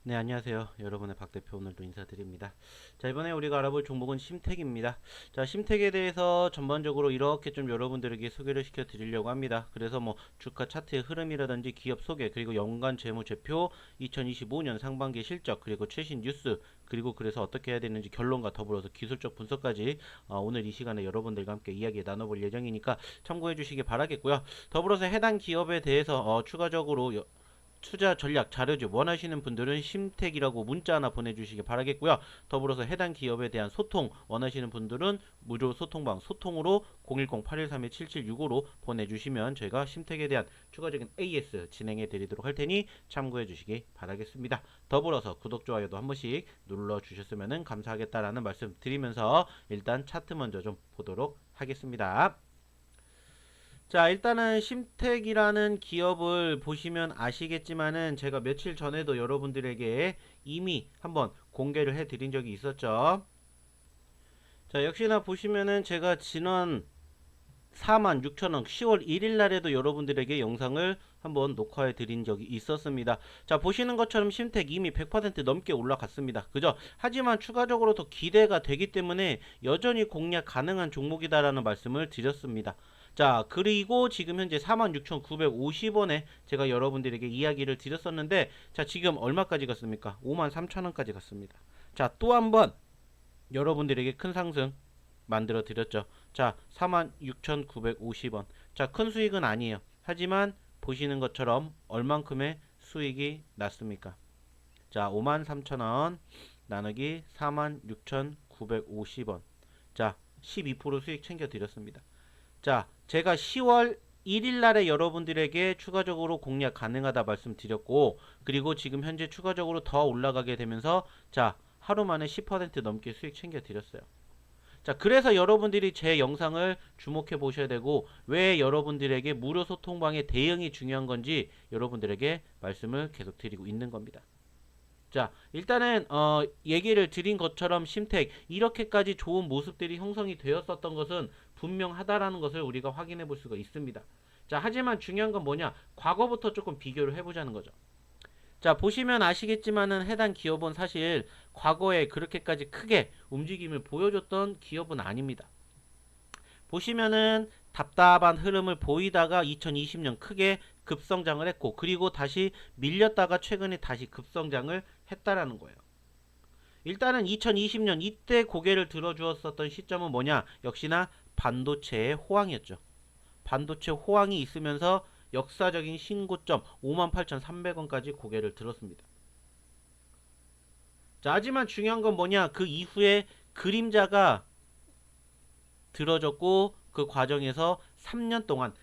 네, 안녕하세요. 여러분의 박 대표 오늘도 인사드립니다. 자, 이번에 우리가 알아볼 종목은 심택입니다. 자, 심택에 대해서 전반적으로 이렇게 좀 여러분들에게 소개를 시켜 드리려고 합니다. 그래서 뭐 주가 차트의 흐름이라든지 기업 소개, 그리고 연간 재무제표, 2025년 상반기 실적, 그리고 최신 뉴스, 그리고 그래서 어떻게 해야 되는지 결론과 더불어서 기술적 분석까지 오늘 이 시간에 여러분들과 함께 이야기 나눠볼 예정이니까 참고해 주시기 바라겠고요. 더불어서 해당 기업에 대해서 추가적으로 투자 전략 자료집 원하시는 분들은 심택이라고 문자 하나 보내주시기 바라겠고요. 더불어서 해당 기업에 대한 소통 원하시는 분들은 무료 소통방 소통으로 010-813-7765로 보내주시면 저희가 심택에 대한 추가적인 AS 진행해 드리도록 할 테니 참고해 주시기 바라겠습니다. 더불어서 구독, 좋아요도 한 번씩 눌러주셨으면 감사하겠다라는 말씀 드리면서 일단 차트 먼저 좀 보도록 하겠습니다. 자, 일단은 심택이라는 기업을 보시면 아시겠지만은 제가 며칠 전에도 여러분들에게 이미 한번 공개를 해드린 적이 있었죠. 자, 역시나 보시면은 제가 지난 46,000원 10월 1일 날에도 여러분들에게 영상을 한번 녹화해 드린 적이 있었습니다. 자, 보시는 것처럼 심택 이미 100% 넘게 올라갔습니다. 그죠? 하지만 추가적으로 더 기대가 되기 때문에 여전히 공략 가능한 종목이다라는 말씀을 드렸습니다. 자, 그리고 지금 현재 46,950원에 제가 여러분들에게 이야기를 드렸었는데, 자, 지금 얼마까지 갔습니까? 53,000원까지 갔습니다. 자, 또 한번 여러분들에게 큰 상승 만들어 드렸죠. 자, 46,950원. 자, 큰 수익은 아니에요. 하지만 보시는 것처럼 얼만큼의 수익이 났습니까? 자, 53,000원 나누기 46,950원. 자, 12% 수익 챙겨 드렸습니다. 자, 제가 10월 1일 날에 여러분들에게 추가적으로 공략 가능하다 말씀드렸고, 그리고 지금 현재 추가적으로 더 올라가게 되면서 자, 하루 만에 10% 넘게 수익 챙겨 드렸어요. 자, 그래서 여러분들이 제 영상을 주목해 보셔야 되고, 왜 여러분들에게 무료 소통방의 대응이 중요한 건지 여러분들에게 말씀을 계속 드리고 있는 겁니다. 자, 일단은 얘기를 드린 것처럼 심택 이렇게까지 좋은 모습들이 형성이 되었었던 것은 분명하다라는 것을 우리가 확인해 볼 수가 있습니다. 자, 하지만 중요한 건 뭐냐? 과거부터 조금 비교를 해보자는 거죠. 자, 보시면 아시겠지만은 해당 기업은 사실 과거에 그렇게까지 크게 움직임을 보여줬던 기업은 아닙니다. 보시면은 답답한 흐름을 보이다가 2020년 크게 급성장을 했고, 그리고 다시 밀렸다가 최근에 다시 급성장을 했다라는 거예요. 일단은 2020년 이때 고개를 들어주었었던 시점은 뭐냐? 역시나 반도체의 호황이었죠. 반도체 호황이 있으면서 역사적인 신고점 58,300원까지 고개를 들었습니다. 자, 하지만 중요한 건 뭐냐? 그 이후에 그림자가 들어졌고, 그 과정에서 3년 동안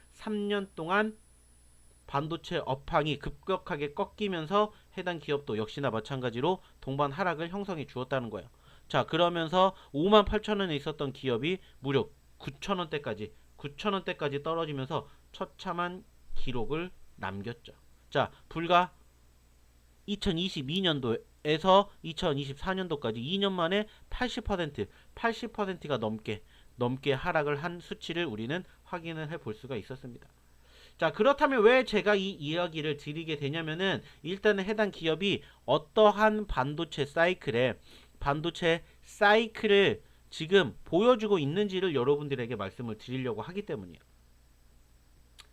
반도체 업황이 급격하게 꺾이면서 해당 기업도 역시나 마찬가지로 동반 하락을 형성해 주었다는 거예요. 자, 그러면서 58,000원에 있었던 기업이 무려 9,000원대까지 떨어지면서 처참한 기록을 남겼죠. 자, 불과 2022년도에서 2024년도까지 2년 만에 80%가 넘게 하락을 한 수치를 우리는 확인을 해 볼 수가 있었습니다. 자, 그렇다면 왜 제가 이 이야기를 드리게 되냐면은 일단은 해당 기업이 어떠한 반도체 사이클을 지금 보여주고 있는지를 여러분들에게 말씀을 드리려고 하기 때문이에요.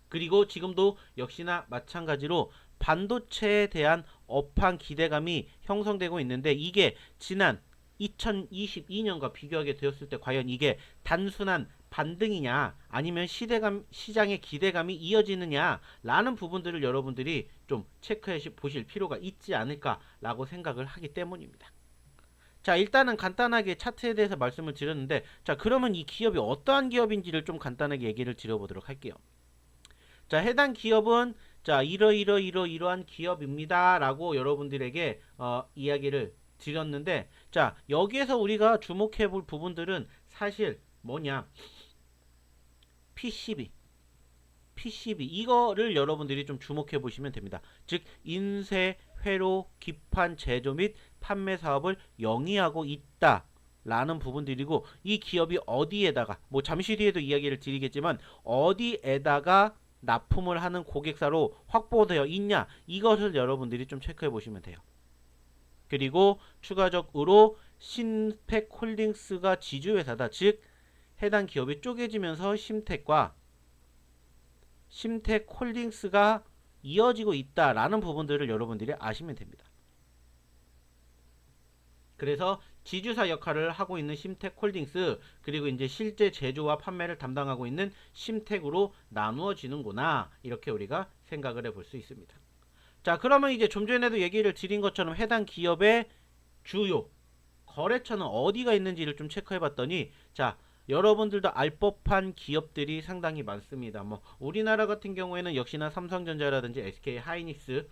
그리고 지금도 역시나 마찬가지로 반도체에 대한 업황 기대감이 형성되고 있는데, 이게 지난 2022년과 비교하게 되었을 때 과연 이게 단순한 반등이냐 아니면 시장의 기대감이 이어지느냐 라는 부분들을 여러분들이 좀 체크해 보실 필요가 있지 않을까라고 생각을 하기 때문입니다. 자, 일단은 간단하게 차트에 대해서 말씀을 드렸는데, 자, 그러면 이 기업이 어떠한 기업인지를 좀 간단하게 얘기를 드려보도록 할게요. 자, 해당 기업은 자, 이러한 기업입니다 라고 여러분들에게 이야기를 드렸는데, 자, 여기에서 우리가 주목해 볼 부분들은 사실 뭐냐? PCB 이거를 여러분들이 좀 주목해 보시면 됩니다. 즉, 인쇄, 회로, 기판 제조 및 판매 사업을 영위하고 있다 라는 부분들이고, 이 기업이 어디에다가 뭐 잠시 뒤에도 이야기를 드리겠지만 어디에다가 납품을 하는 고객사로 확보되어 있냐, 이것을 여러분들이 좀 체크해 보시면 돼요. 그리고 추가적으로 신택홀딩스가 지주회사다. 즉 해당 기업이 쪼개지면서 심택과 심택홀딩스가 이어지고 있다라는 부분들을 여러분들이 아시면 됩니다. 그래서 지주사 역할을 하고 있는 심택홀딩스, 그리고 이제 실제 제조와 판매를 담당하고 있는 심택으로 나누어지는구나, 이렇게 우리가 생각을 해볼 수 있습니다. 자, 그러면 이제 좀 전에도 얘기를 드린 것처럼 해당 기업의 주요 거래처는 어디가 있는지를 좀 체크해 봤더니, 자, 여러분들도 알 법한 기업들이 상당히 많습니다. 뭐 우리나라 같은 경우에는 역시나 삼성전자라든지 SK 하이닉스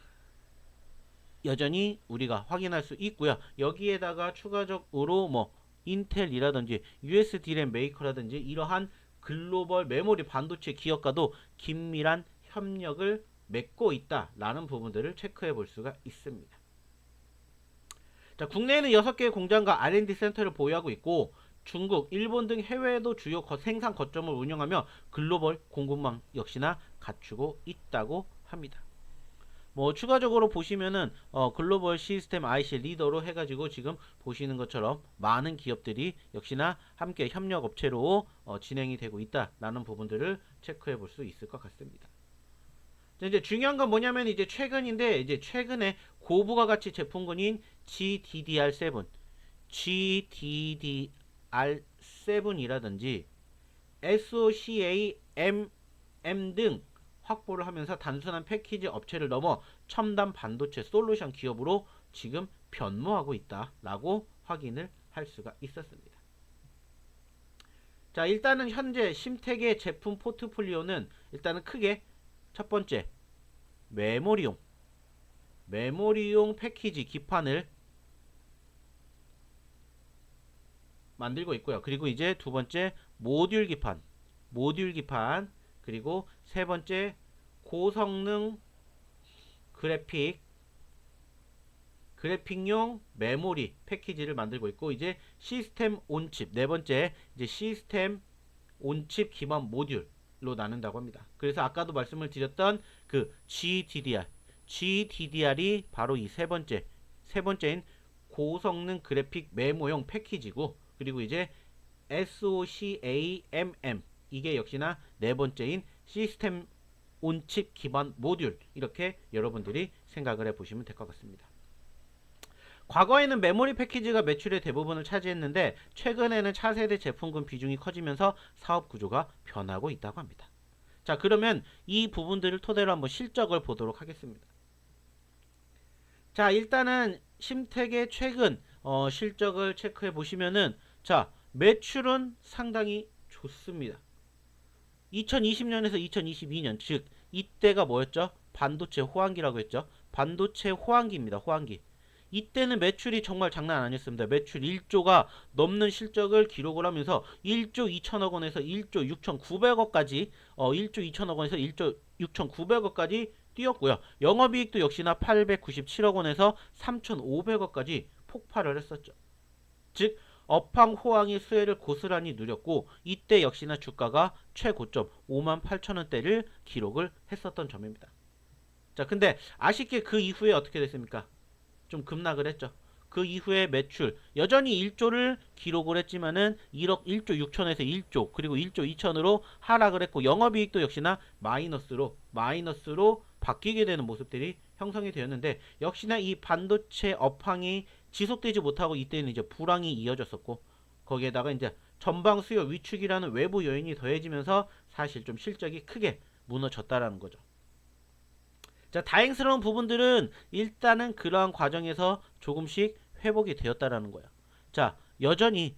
여전히 우리가 확인할 수 있고요. 여기에다가 추가적으로 뭐 인텔이라든지 US 디램 메이커라든지 이러한 글로벌 메모리 반도체 기업과도 긴밀한 협력을 맺고 있다라는 부분들을 체크해 볼 수가 있습니다. 자, 국내에는 6개의 공장과 R&D 센터를 보유하고 있고 중국, 일본 등 해외에도 주요 생산 거점을 운영하며 글로벌 공급망 역시나 갖추고 있다고 합니다. 뭐 추가적으로 보시면은 글로벌 시스템 IC 리더로 해가지고 지금 보시는 것처럼 많은 기업들이 역시나 함께 협력 업체로 진행이 되고 있다라는 부분들을 체크해 볼 수 있을 것 같습니다. 이제 중요한 건 뭐냐면 이제 최근인데, 이제 최근에 고부가 가치 제품군인 GDDR7, GDDR7이라든지 SOCAMM 등 확보를 하면서 단순한 패키지 업체를 넘어 첨단 반도체 솔루션 기업으로 지금 변모하고 있다라고 확인을 할 수가 있었습니다. 자, 일단은 현재 심택의 제품 포트폴리오는 일단은 크게 첫 번째 메모리용 패키지 기판을 만들고 있고요. 그리고 이제 두 번째 모듈 기판, 그리고 세 번째 고성능 그래픽용 메모리 패키지를 만들고 있고, 이제 시스템 온칩, 네 번째 이제 시스템 온칩 기반 모듈로 나눈다고 합니다. 그래서 아까도 말씀을 드렸던 그 GDDR이 바로 이 세 번째인 고성능 그래픽 메모용 패키지고, 그리고 이제 SOCAMM, 이게 역시나 네 번째인 시스템 온칩 기반 모듈, 이렇게 여러분들이 생각을 해보시면 될 것 같습니다. 과거에는 메모리 패키지가 매출의 대부분을 차지했는데 최근에는 차세대 제품군 비중이 커지면서 사업 구조가 변하고 있다고 합니다. 자, 그러면 이 부분들을 토대로 한번 실적을 보도록 하겠습니다. 자, 일단은 심택의 최근 실적을 체크해 보시면은, 자, 매출은 상당히 좋습니다. 2020년에서 2022년, 즉 이때가 뭐였죠? 반도체 호황기라고 했죠. 반도체 호황기입니다. 호황기. 이때는 매출이 정말 장난 아니었습니다. 매출 1조가 넘는 실적을 기록을 하면서 1조 2천억 원에서 1조 6,900억까지 1조 2천억 원에서 1조 6,900억까지 뛰었고요. 영업이익도 역시나 897억 원에서 3,500억까지 폭발을 했었죠. 즉 업황 호황이 수혜를 고스란히 누렸고, 이때 역시나 주가가 최고점 58,000원대를 기록을 했었던 점입니다. 자, 근데 아쉽게 그 이후에 어떻게 됐습니까? 좀 급락을 했죠. 그 이후에 매출 여전히 1조를 기록을 했지만은 1조 6천에서 1조, 그리고 1조 2천으로 하락을 했고, 영업이익도 역시나 마이너스로 바뀌게 되는 모습들이 형성이 되었는데, 역시나 이 반도체 업황이 지속되지 못하고 이때는 이제 불황이 이어졌었고, 거기에다가 이제 전방 수요 위축이라는 외부 요인이 더해지면서 사실 좀 실적이 크게 무너졌다라는 거죠. 자, 다행스러운 부분들은 일단은 그러한 과정에서 조금씩 회복이 되었다라는 거예요. 자, 여전히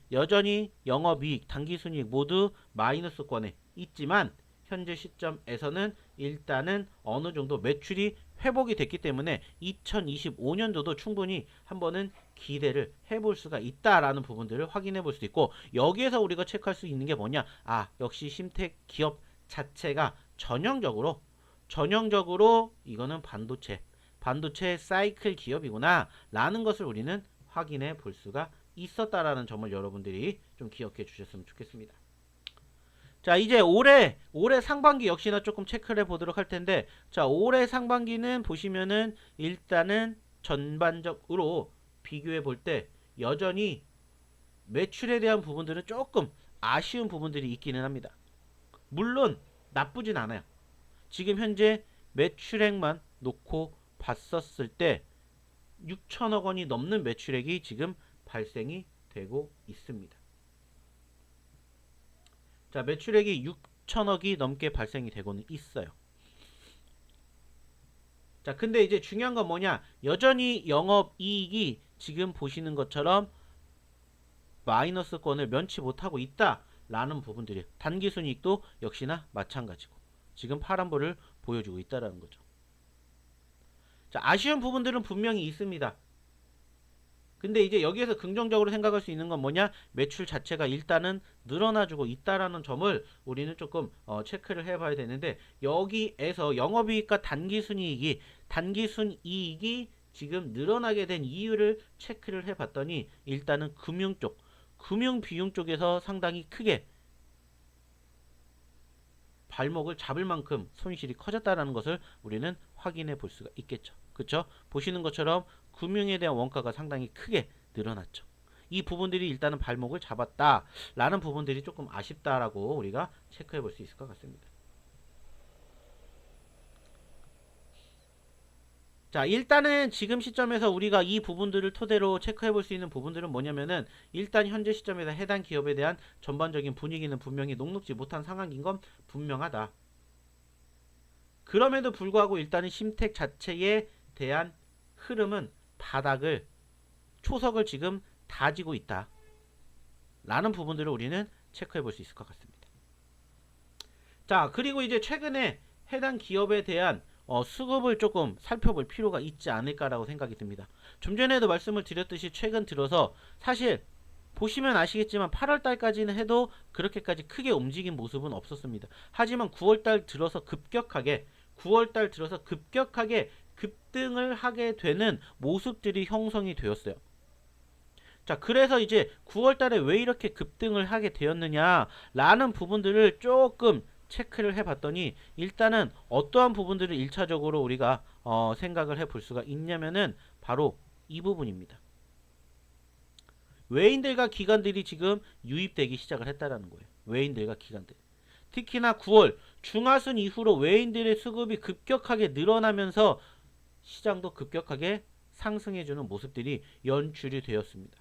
영업이익, 당기순이익 모두 마이너스권에 있지만 현재 시점에서는 일단은 어느 정도 매출이 회복이 됐기 때문에 2025년도도 충분히 한번은 기대를 해볼 수가 있다라는 부분들을 확인해 볼 수 있고, 여기에서 우리가 체크할 수 있는 게 뭐냐? 아, 역시 심택 기업 자체가 전형적으로 이거는 반도체 사이클 기업이구나 라는 것을 우리는 확인해 볼 수가 있었다라는 점을 여러분들이 좀 기억해 주셨으면 좋겠습니다. 자, 이제 올해 상반기 역시나 조금 체크를 해 보도록 할 텐데, 자, 올해 상반기는 보시면은 일단은 전반적으로 비교해 볼 때 여전히 매출에 대한 부분들은 조금 아쉬운 부분들이 있기는 합니다. 물론 나쁘진 않아요. 지금 현재 매출액만 놓고 봤었을 때 6천억 원이 넘는 매출액이 지금 발생이 되고 있습니다. 자, 매출액이 6천억이 넘게 발생이 되고는 있어요. 자, 근데 이제 중요한 건 뭐냐? 여전히 영업이익이 지금 보시는 것처럼 마이너스권을 면치 못하고 있다라는 부분들이, 단기순이익도 역시나 마찬가지고 지금 파란불을 보여주고 있다라는 거죠. 자, 아쉬운 부분들은 분명히 있습니다. 근데 이제 여기에서 긍정적으로 생각할 수 있는 건 뭐냐? 매출 자체가 일단은 늘어나주고 있다라는 점을 우리는 조금 체크를 해봐야 되는데, 여기에서 영업이익과 단기순이익이 지금 늘어나게 된 이유를 체크를 해봤더니 일단은 금융 쪽, 금융 비용 쪽에서 상당히 크게 발목을 잡을 만큼 손실이 커졌다라는 것을 우리는 확인해 볼 수가 있겠죠. 그렇죠? 보시는 것처럼 금융에 대한 원가가 상당히 크게 늘어났죠. 이 부분들이 일단은 발목을 잡았다라는 부분들이 조금 아쉽다라고 우리가 체크해 볼 수 있을 것 같습니다. 자, 일단은 지금 시점에서 우리가 이 부분들을 토대로 체크해 볼 수 있는 부분들은 뭐냐면은, 일단 현재 시점에서 해당 기업에 대한 전반적인 분위기는 분명히 녹록지 못한 상황인 건 분명하다. 그럼에도 불구하고 일단은 심택 자체에 대한 흐름은 바닥을, 초석을 지금 다지고 있다 라는 부분들을 우리는 체크해 볼 수 있을 것 같습니다. 자, 그리고 이제 최근에 해당 기업에 대한 수급을 조금 살펴볼 필요가 있지 않을까라고 생각이 듭니다. 좀 전에도 말씀을 드렸듯이 최근 들어서 사실 보시면 아시겠지만 8월달까지는 해도 그렇게까지 크게 움직인 모습은 없었습니다. 하지만 9월달 들어서 급격하게 급등을 하게 되는 모습들이 형성이 되었어요. 자, 그래서 이제 9월달에 왜 이렇게 급등을 하게 되었느냐라는 부분들을 조금 체크를 해봤더니, 일단은 어떠한 부분들을 1차적으로 우리가 생각을 해볼 수가 있냐면은 바로 이 부분입니다. 외인들과 기관들이 지금 유입되기 시작을 했다라는 거예요. 외인들과 기관들. 특히나 9월 중하순 이후로 외인들의 수급이 급격하게 늘어나면서 시장도 급격하게 상승해주는 모습들이 연출이 되었습니다.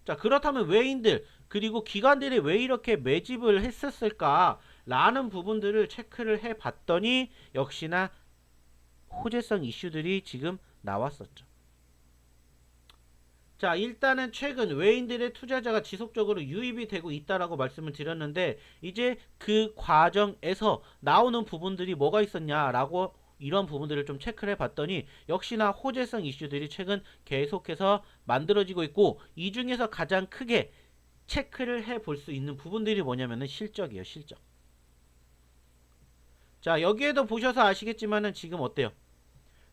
자, 그렇다면 외인들 그리고 기관들이 왜 이렇게 매집을 했었을까 라는 부분들을 체크를 해봤더니 역시나 호재성 이슈들이 지금 나왔었죠. 자, 일단은 최근 외인들의 투자자가 지속적으로 유입이 되고 있다라고 말씀을 드렸는데, 이제 그 과정에서 나오는 부분들이 뭐가 있었냐라고 이런 부분들을 좀 체크를 해봤더니 역시나 호재성 이슈들이 최근 계속해서 만들어지고 있고, 이 중에서 가장 크게 체크를 해볼 수 있는 부분들이 뭐냐면은 실적이에요. 실적. 자, 여기에도 보셔서 아시겠지만은 지금 어때요?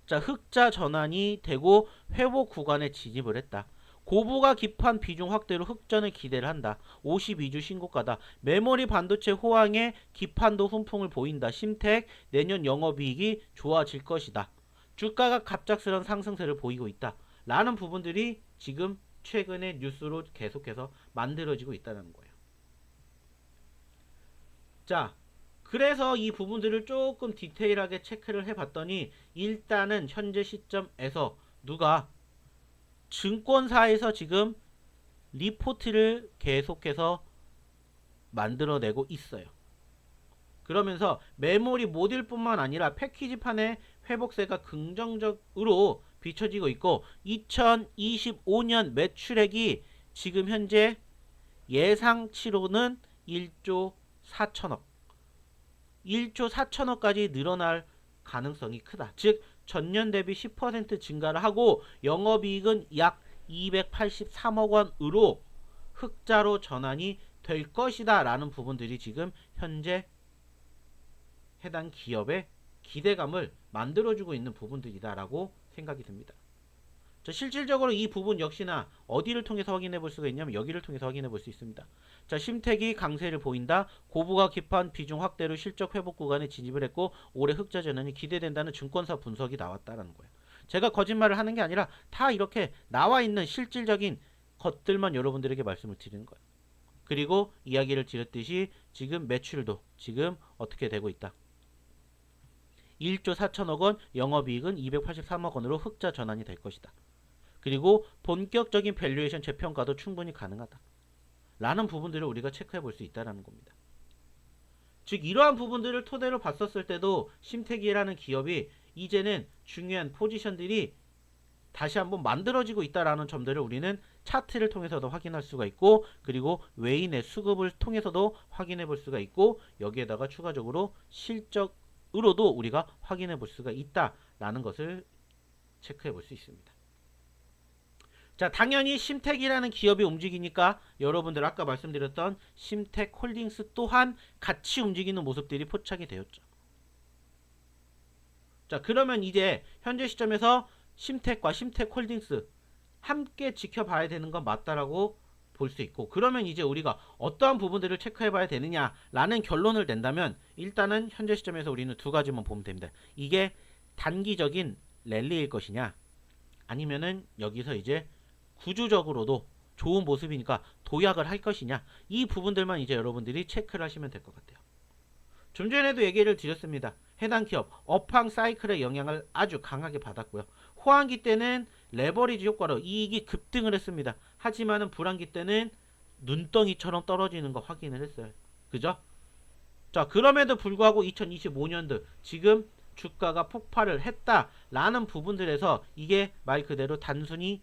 자, 흑자 전환이 되고 회복 구간에 진입을 했다. 고부가 깊은 비중 확대로 흑전을 기대를 한다. 52주 신고가다. 메모리 반도체 호황에 기판도 훈풍을 보인다. 심택 내년 영업이익이 좋아질 것이다. 주가가 갑작스런 상승세를 보이고 있다. 라는 부분들이 지금 최근의 뉴스로 계속해서 만들어지고 있다는 거예요. 자, 그래서 이 부분들을 조금 디테일하게 체크를 해봤더니 일단은 현재 시점에서 누가 증권사에서 지금 리포트를 계속해서 만들어내고 있어요. 그러면서 메모리 모듈뿐만 아니라 패키지판의 회복세가 긍정적으로 비춰지고 있고, 2025년 매출액이 지금 현재 예상치로는 1조 4천억 1조 4천억까지 늘어날 가능성이 크다. 즉 전년 대비 10% 증가를 하고 영업이익은 약 283억 원으로 흑자로 전환이 될 것이다 라는 부분들이 지금 현재 해당 기업의 기대감을 만들어주고 있는 부분들이다 라고 생각이 듭니다. 자, 실질적으로 이 부분 역시나 어디를 통해서 확인해 볼 수가 있냐면 여기를 통해서 확인해 볼 수 있습니다. 자, 심택이 강세를 보인다. 고부가 깊은 비중 확대로 실적 회복 구간에 진입을 했고 올해 흑자 전환이 기대된다는 증권사 분석이 나왔다라는 거예요. 제가 거짓말을 하는 게 아니라 다 이렇게 나와 있는 실질적인 것들만 여러분들에게 말씀을 드리는 거예요. 그리고 이야기를 드렸듯이 지금 매출도 지금 어떻게 되고 있다. 1조 4천억 원, 영업이익은 283억 원으로 흑자 전환이 될 것이다. 그리고 본격적인 밸류에이션 재평가도 충분히 가능하다. 라는 부분들을 우리가 체크해 볼 수 있다는 겁니다. 즉 이러한 부분들을 토대로 봤었을 때도 심택이라는 기업이 이제는 중요한 포지션들이 다시 한번 만들어지고 있다라는 점들을 우리는 차트를 통해서도 확인할 수가 있고, 그리고 외인의 수급을 통해서도 확인해 볼 수가 있고, 여기에다가 추가적으로 실적으로도 우리가 확인해 볼 수가 있다라는 것을 체크해 볼 수 있습니다. 자, 당연히 심택이라는 기업이 움직이니까 여러분들 아까 말씀드렸던 심택홀딩스 또한 같이 움직이는 모습들이 포착이 되었죠. 자, 그러면 이제 현재 시점에서 심택과 심택홀딩스 함께 지켜봐야 되는 건 맞다라고 볼 수 있고, 그러면 이제 우리가 어떠한 부분들을 체크해 봐야 되느냐라는 결론을 낸다면 일단은 현재 시점에서 우리는 두 가지만 보면 됩니다. 이게 단기적인 랠리일 것이냐, 아니면은 여기서 이제 구조적으로도 좋은 모습이니까 도약을 할 것이냐, 이 부분들만 이제 여러분들이 체크를 하시면 될 것 같아요. 좀 전에도 얘기를 드렸습니다. 해당 기업 업황 사이클의 영향을 아주 강하게 받았고요. 호황기 때는 레버리지 효과로 이익이 급등을 했습니다. 하지만은 불황기 때는 눈덩이처럼 떨어지는 거 확인을 했어요. 그죠? 자, 그럼에도 불구하고 2025년도 지금 주가가 폭발을 했다라는 부분들에서 이게 말 그대로 단순히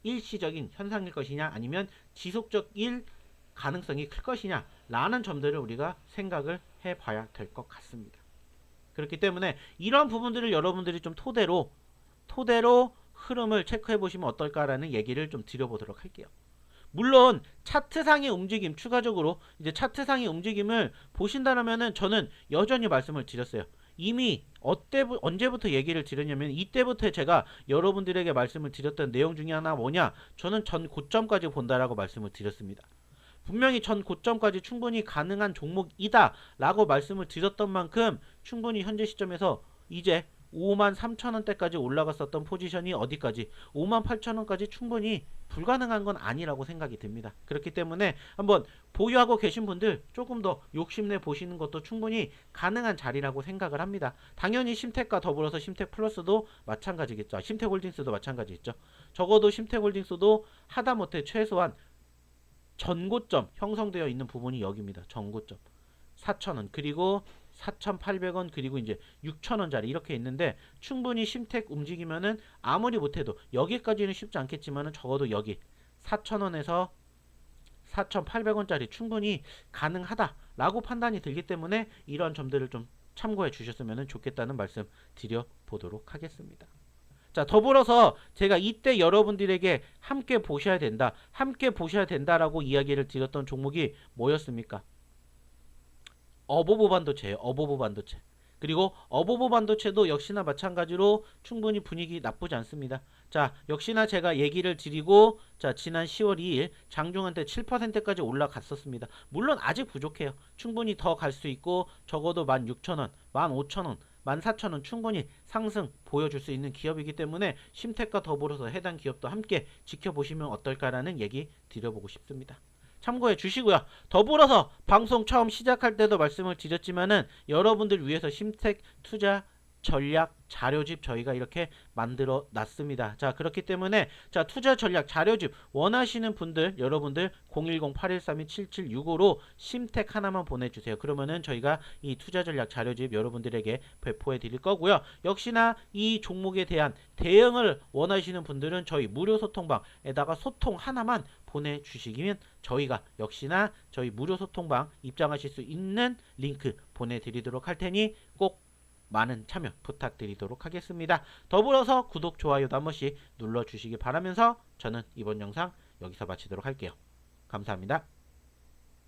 일시적인 현상일 것이냐, 아니면 지속적일 가능성이 클 것이냐 라는 점들을 우리가 생각을 해봐야 될 것 같습니다. 그렇기 때문에 이런 부분들을 여러분들이 좀 토대로 흐름을 체크해 보시면 어떨까라는 얘기를 좀 드려보도록 할게요. 물론 차트상의 움직임, 추가적으로 이제 차트상의 움직임을 보신다면은 저는 여전히 말씀을 드렸어요. 이미 언제부터 얘기를 드렸냐면 이때부터 제가 여러분들에게 말씀을 드렸던 내용 중에 하나 뭐냐, 저는 전 고점까지 본다라고 말씀을 드렸습니다. 분명히 전 고점까지 충분히 가능한 종목이다 라고 말씀을 드렸던 만큼 충분히 현재 시점에서 이제 53,000원대까지 올라갔었던 포지션이 어디까지 58,000원까지 충분히 불가능한 건 아니라고 생각이 듭니다. 그렇기 때문에 한번 보유하고 계신 분들 조금 더 욕심내 보시는 것도 충분히 가능한 자리라고 생각을 합니다. 당연히 심택과 더불어서 심택플러스도 마찬가지겠죠. 심택홀딩스도 마찬가지겠죠. 적어도 심택홀딩스도 하다못해 최소한 전고점 형성되어 있는 부분이 여기입니다. 전고점 4,000원, 그리고 4,800원, 그리고 이제 6,000원짜리 이렇게 있는데, 충분히 심택 움직이면은 아무리 못해도 여기까지는 쉽지 않겠지만은 적어도 여기 4,000원에서 4,800원짜리 충분히 가능하다라고 판단이 들기 때문에 이러한 점들을 좀 참고해 주셨으면 좋겠다는 말씀 드려보도록 하겠습니다. 자, 더불어서 제가 이때 여러분들에게 함께 보셔야 된다라고 이야기를 드렸던 종목이 뭐였습니까? 어보보 반도체예요. 어보보 반도체. 그리고 어보보 반도체도 역시나 마찬가지로 충분히 분위기 나쁘지 않습니다. 자, 역시나 제가 얘기를 드리고, 자, 지난 10월 2일 장중한테 7%까지 올라갔었습니다. 물론 아직 부족해요. 충분히 더 갈 수 있고, 적어도 16,000원, 15,000원, 14,000원 충분히 상승 보여줄 수 있는 기업이기 때문에 심택과 더불어서 해당 기업도 함께 지켜보시면 어떨까라는 얘기 드려보고 싶습니다. 참고해 주시고요. 더불어서 방송 처음 시작할 때도 말씀을 드렸지만은 여러분들 위해서 심택 투자 전략 자료집 저희가 이렇게 만들어 놨습니다. 자, 그렇기 때문에 자, 투자 전략 자료집 원하시는 분들 여러분들 010-8132-7765로 심택 하나만 보내주세요. 그러면은 저희가 이 투자 전략 자료집 여러분들에게 배포해 드릴 거고요. 역시나 이 종목에 대한 대응을 원하시는 분들은 저희 무료 소통방에다가 소통 하나만 보내주시면 저희가 역시나 저희 무료 소통방 입장하실 수 있는 링크 보내드리도록 할 테니 꼭 많은 참여 부탁드리도록 하겠습니다. 더불어서 구독, 좋아요도 한 번씩 눌러주시기 바라면서 저는 이번 영상 여기서 마치도록 할게요. 감사합니다.